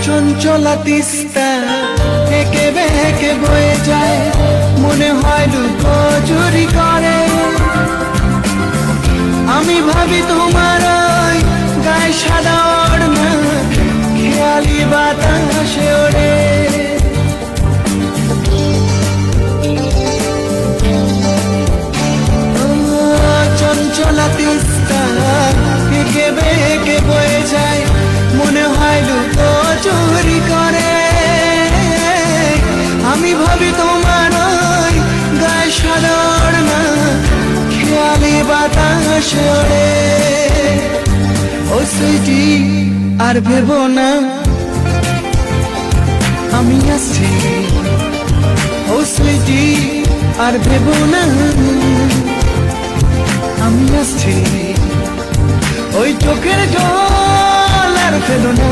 চঞ্চলা তিস্তা একে বেঁকে বয়ে যায়, মনে হয় লুকো চুরি করে। আমি ভাবি তোমার ওই গায়ে সাদা ওড়না খেয়ালি বাতাসে ওড়ে। চঞ্চলা তিস্তা একে বেঁকে বয়ে যায়, মনে হয় লুকো চুরি করে। আমি ভাবি তোমার ওই গায়ে সাদা ওড়না খেয়ালি বাতাসে ওড়ে। ও সুইটি আর ভেবো না আমি আছি, ও সুইটি আর ভেবো না আমি আসছি। ওই চোখের জল আর ফেলো না।